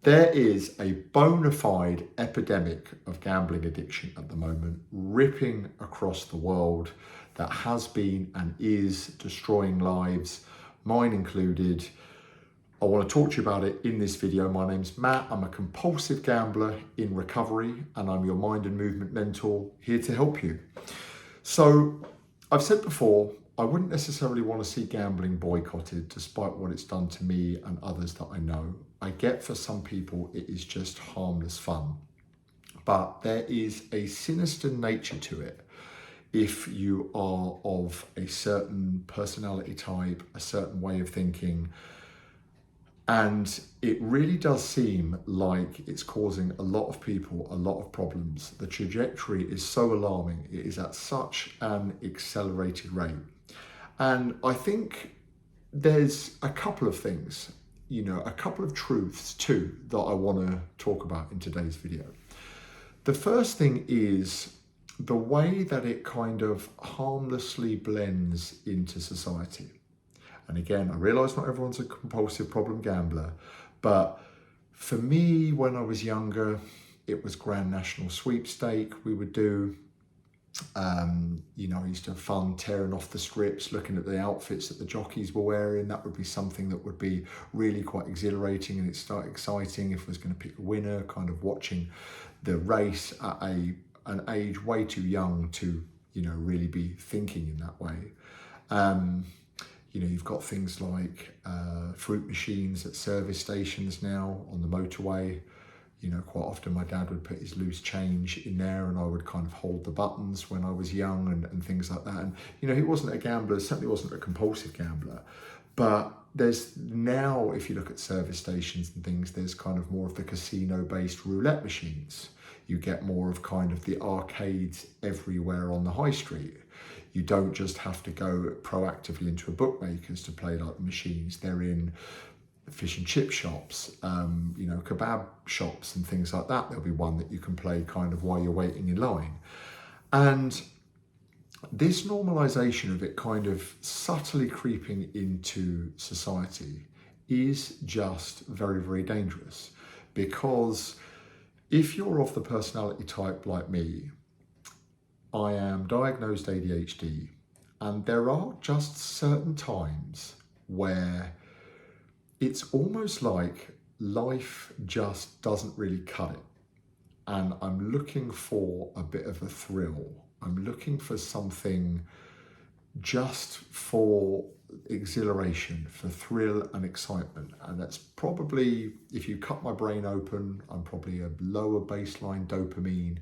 There is a bona fide epidemic of gambling addiction at the moment, ripping across the world, that has been and is destroying lives, mine included. I want to talk to you about it in this video. My name's Matt. I'm a compulsive gambler in recovery, and I'm your mind and movement mentor here to help you. So I've said before, I wouldn't necessarily want to see gambling boycotted despite what it's done to me and others that I know. I get for some people it is just harmless fun, but there is a sinister nature to it if you are of a certain personality type, a certain way of thinking. And it really does seem like it's causing a lot of people a lot of problems. The trajectory is so alarming. It is at such an accelerated rate. And I think there's a couple of things, a couple of truths too, that I want to talk about in today's video. The first thing is the way that it kind of harmlessly blends into society. And again, I realise not everyone's a compulsive problem gambler, but for me, when I was younger, it was Grand National Sweepstake we would do. I used to have fun tearing off the strips, looking at the outfits that the jockeys were wearing. That would be something that would be really quite exhilarating, and it's exciting if I was going to pick a winner, kind of watching the race at an age way too young to, really be thinking in that way. You've got things like fruit machines at service stations now on the motorway. Quite often my dad would put his loose change in there and I would kind of hold the buttons when I was young and things like that. And, he wasn't a gambler, certainly wasn't a compulsive gambler. But there's now, if you look at service stations and things, there's kind of more of the casino-based roulette machines. You get more of kind of the arcades everywhere on the high street. You don't just have to go proactively into a bookmaker's to play like the machines. They're in fish and chip shops, kebab shops and things like that. There'll be one that you can play kind of while you're waiting in line. And this normalization of it kind of subtly creeping into society is just very, very dangerous, because if you're of the personality type like me, I am diagnosed ADHD, and there are just certain times where it's almost like life just doesn't really cut it. And I'm looking for a bit of a thrill. I'm looking for something just for exhilaration, for thrill and excitement. And that's probably, if you cut my brain open, I'm probably a lower baseline dopamine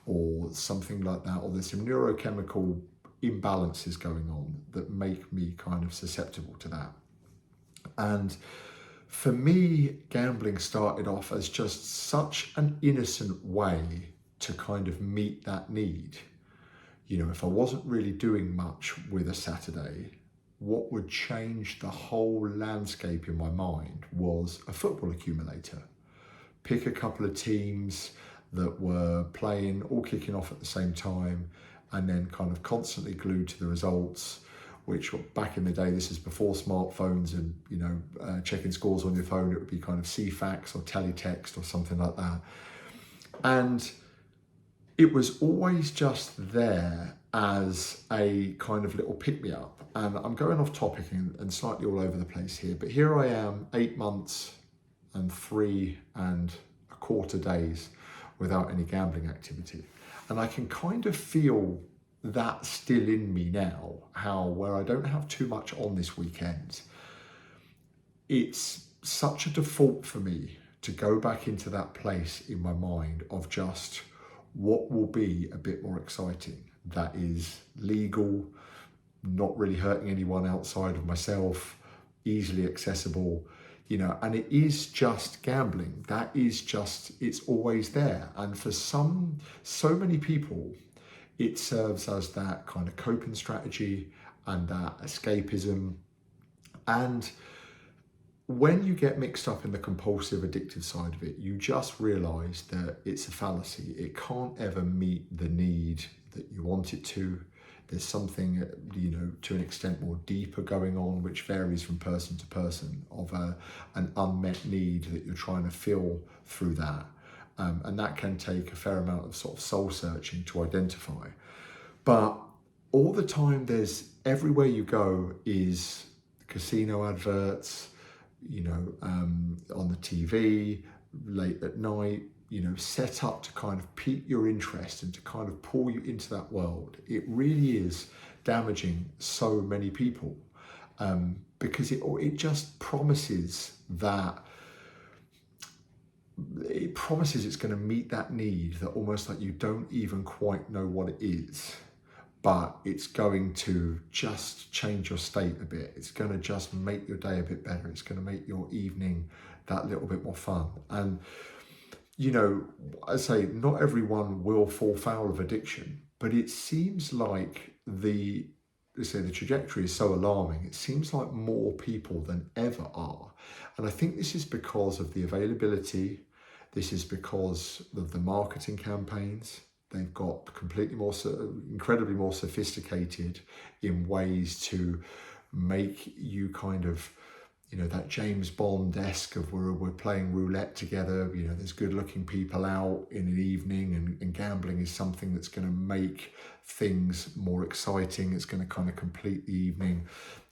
or something like that, or there's some neurochemical imbalances going on that make me kind of susceptible to that. And for me, gambling started off as just such an innocent way to kind of meet that need. If I wasn't really doing much with a Saturday, what would change the whole landscape in my mind was a football accumulator. Pick a couple of teams that were playing, all kicking off at the same time, and then kind of constantly glued to the results, which back in the day, this is before smartphones and, checking scores on your phone, it would be kind of CFAX or teletext or something like that. And it was always just there as a kind of little pick-me-up. And I'm going off topic and slightly all over the place here, but here I am 8 months and 3.25 days without any gambling activity. And I can kind of feel that still in me now, how where I don't have too much on this weekend, it's such a default for me to go back into that place in my mind of just what will be a bit more exciting, that is legal, not really hurting anyone outside of myself, easily accessible, and it is just gambling. That is just, it's always there. And for so many people, it serves as that kind of coping strategy and that escapism. And when you get mixed up in the compulsive addictive side of it, you just realize that it's a fallacy. It can't ever meet the need that you want it to. There's something, to an extent more deeper going on, which varies from person to person, of an unmet need that you're trying to fill through that. And that can take a fair amount of sort of soul searching to identify. But all the time, everywhere you go is casino adverts, on the TV, late at night, set up to kind of pique your interest and to kind of pull you into that world. It really is damaging so many people, because it just promises it's going to meet that need that almost like you don't even quite know what it is, but it's going to just change your state a bit. It's going to just make your day a bit better. It's going to make your evening that little bit more fun. And, I say not everyone will fall foul of addiction, but it seems like the trajectory is so alarming. It seems like more people than ever are. And I think this is because of the availability. This is because of the marketing campaigns. They've got incredibly more sophisticated in ways to make you kind of, that James Bond-esque of we're playing roulette together. There's good looking people out in an evening, and gambling is something that's going to make things more exciting. It's going to kind of complete the evening.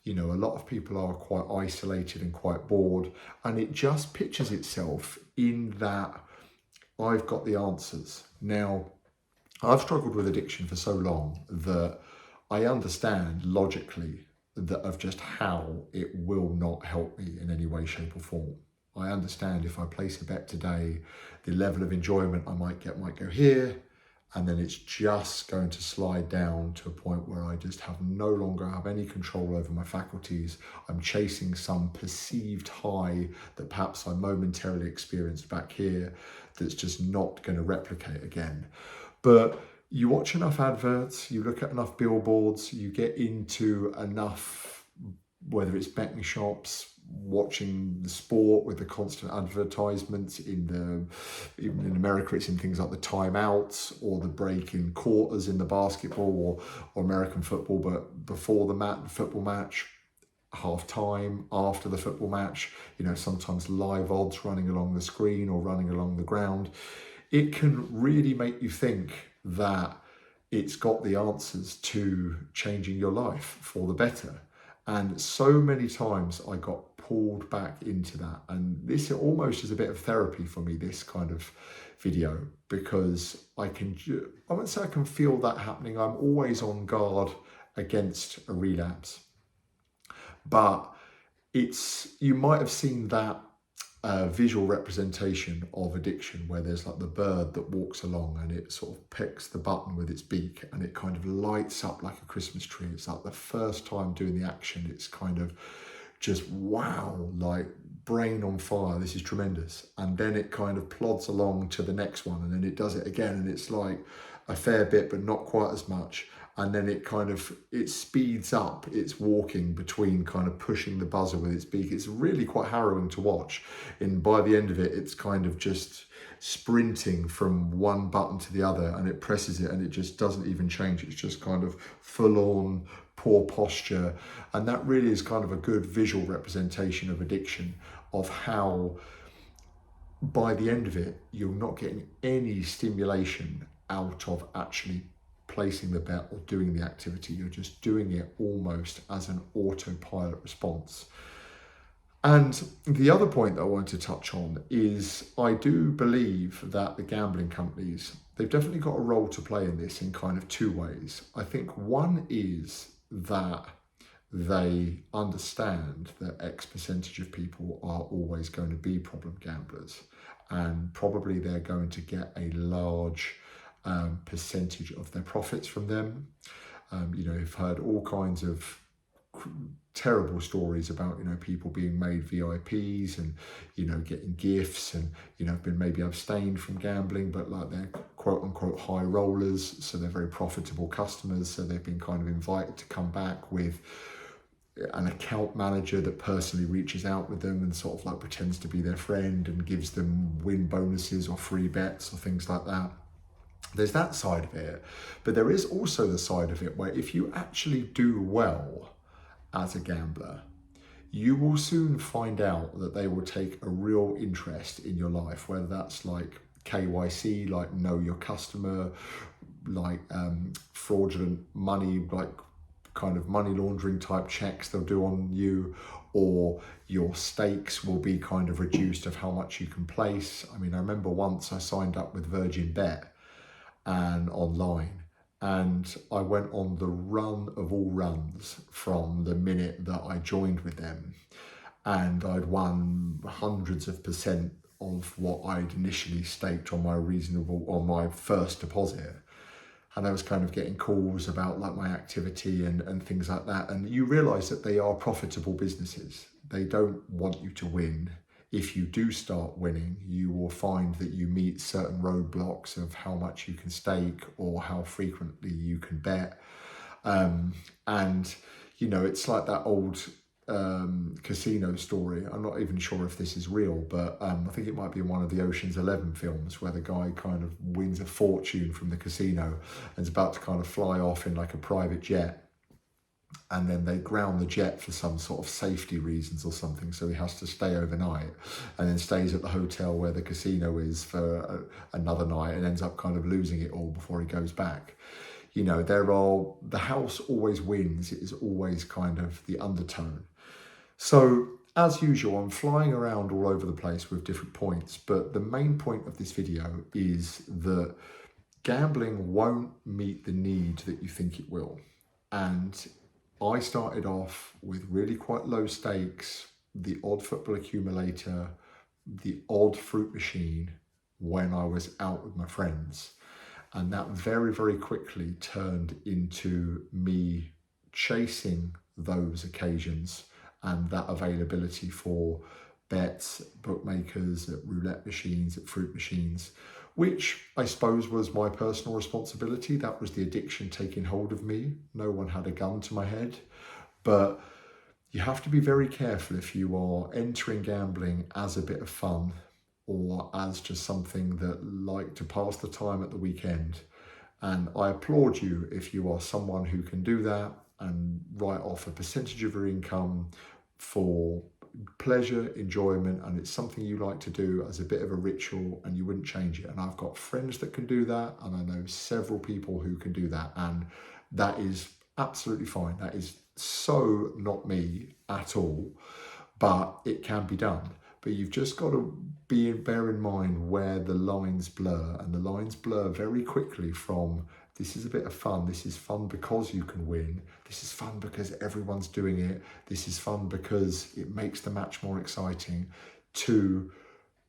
A lot of people are quite isolated and quite bored, and it just pictures itself in that I've got the answers. Now, I've struggled with addiction for so long that I understand logically of just how it will not help me in any way, shape or form. I understand if I place a bet today, the level of enjoyment I might get might go here, and then it's just going to slide down to a point where I just no longer have any control over my faculties. I'm chasing some perceived high that perhaps I momentarily experienced back here that's just not going to replicate again. But you watch enough adverts, you look at enough billboards, you get into enough, whether it's betting shops, watching the sport with the constant advertisements even in America, it's in things like the timeouts or the break in quarters in the basketball or American football, but before the football match, half time, after the football match, sometimes live odds running along the screen or running along the ground. It can really make you think that it's got the answers to changing your life for the better. And so many times I got pulled back into that. And this almost is a bit of therapy for me, this kind of video, because I won't say I can feel that happening. I'm always on guard against a relapse. But you might have seen that visual representation of addiction where there's like the bird that walks along and it sort of picks the button with its beak and it kind of lights up like a Christmas tree. It's like the first time doing the action, it's kind of just wow, like brain on fire, this is tremendous. And then it kind of plods along to the next one, and then it does it again, and it's like a fair bit but not quite as much. And then it speeds up its walking between kind of pushing the buzzer with its beak. It's really quite harrowing to watch. And by the end of it, it's kind of just sprinting from one button to the other, and it presses it and it just doesn't even change. It's just kind of full on poor posture. And that really is kind of a good visual representation of addiction, of how by the end of it, you're not getting any stimulation out of actually placing the bet or doing the activity. You're just doing it almost as an autopilot response. And the other point that I want to touch on is I do believe that the gambling companies, they've definitely got a role to play in this in kind of two ways. I think one is that they understand that X percentage of people are always going to be problem gamblers, and probably they're going to get a large percentage of their profits from them. You've heard all kinds of terrible stories about people being made VIPs and getting gifts, and have been maybe abstained from gambling, but like they're quote unquote high rollers, so they're very profitable customers, so they've been kind of invited to come back with an account manager that personally reaches out with them and sort of like pretends to be their friend and gives them win bonuses or free bets or things like that. There's that side of it, but there is also the side of it where if you actually do well as a gambler, you will soon find out that they will take a real interest in your life, whether that's like KYC, like know your customer, like fraudulent money, like kind of money laundering type checks they'll do on you, or your stakes will be kind of reduced of how much you can place. I mean, I remember once I signed up with Virgin Bet and online, and I went on the run of all runs from the minute that I joined with them, and I'd won hundreds of percent of what I'd initially staked on my first deposit. And I was kind of getting calls about like my activity and things like that. And you realize that they are profitable businesses. They don't want you to win. If you do start winning, you will find that you meet certain roadblocks of how much you can stake or how frequently you can bet. And, you know, it's like that old casino story. I'm not even sure if this is real, but I think it might be in one of the Ocean's 11 films where the guy kind of wins a fortune from the casino and is about to kind of fly off in like a private jet. And then they ground the jet for some sort of safety reasons or something. So he has to stay overnight and then stays at the hotel where the casino is for another night and ends up kind of losing it all before he goes back. You know, the house always wins. It is always kind of the undertone. So as usual, I'm flying around all over the place with different points, but the main point of this video is that gambling won't meet the need that you think it will. And I started off with really quite low stakes, the odd football accumulator, the odd fruit machine when I was out with my friends. And that very, very quickly turned into me chasing those occasions and that availability for bets, bookmakers, at roulette machines, at fruit machines, which I suppose was my personal responsibility. That was the addiction taking hold of me. No one had a gun to my head. But you have to be very careful if you are entering gambling as a bit of fun or as just something that like to pass the time at the weekend. And I applaud you if you are someone who can do that and write off a percentage of your income for pleasure, enjoyment, and it's something you like to do as a bit of a ritual and you wouldn't change it. And I've got friends that can do that, and I know several people who can do that, and that is absolutely fine. That is so not me at all, but it can be done. But you've just got to bear in mind where the lines blur, and the lines blur very quickly from this is a bit of fun, this is fun because you can win, this is fun because everyone's doing it, this is fun because it makes the match more exciting, to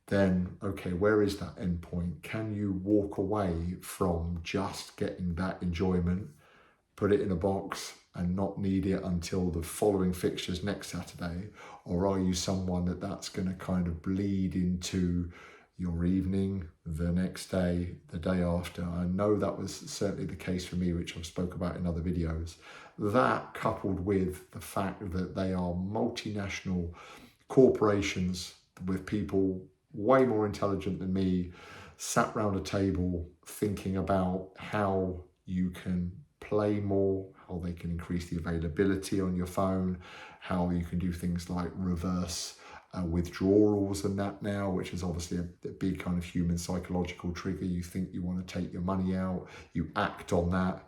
then, okay, where is that end point? Can you walk away from just getting that enjoyment, put it in a box and not need it until the following fixtures next Saturday? Or are you someone that's going to kind of bleed into your evening, the next day, the day after? I know that was certainly the case for me, which I've spoke about in other videos. That coupled with the fact that they are multinational corporations with people way more intelligent than me, sat round a table thinking about how you can play more, how they can increase the availability on your phone, how you can do things like reverse withdrawals and that now, which is obviously a big kind of human psychological trigger. You think you want to take your money out, you act on that,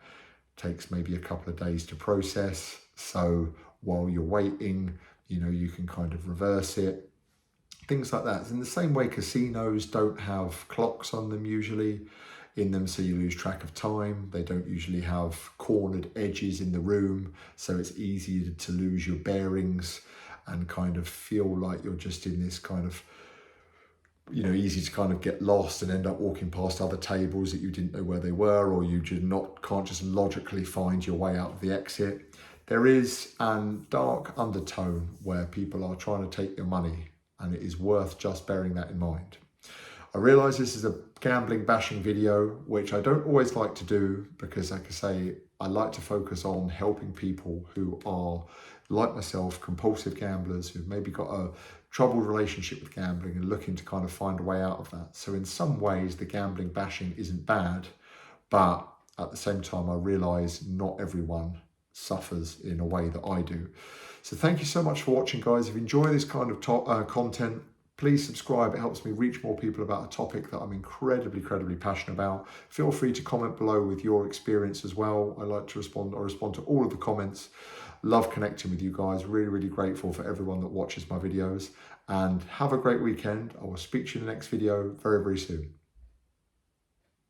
takes maybe a couple of days to process. So while you're waiting, you know, you can kind of reverse it. Things like that. In the same way, casinos don't have clocks on them usually in them, so you lose track of time. They don't usually have cornered edges in the room, so it's easy to lose your bearings and kind of feel like you're just in this kind of, you know, easy to kind of get lost and end up walking past other tables that you didn't know where they were, or you just can't just logically find your way out of the exit. There is a dark undertone where people are trying to take your money, and it is worth just bearing that in mind. I realise this is a gambling bashing video, which I don't always like to do because, like I say, I like to focus on helping people who are, like myself, compulsive gamblers who've maybe got a troubled relationship with gambling and looking to kind of find a way out of that. So in some ways, the gambling bashing isn't bad, But at the same time, I realise not everyone suffers in a way that I do. So thank you so much for watching, guys. If you enjoy this kind of content, please subscribe. It helps me reach more people about a topic that I'm incredibly passionate about. Feel free to comment below with your experience as well. I like to respond. I respond to all of the comments. Love connecting with you guys. Really grateful for everyone that watches my videos. And have a great weekend. I will speak to you in the next video very soon.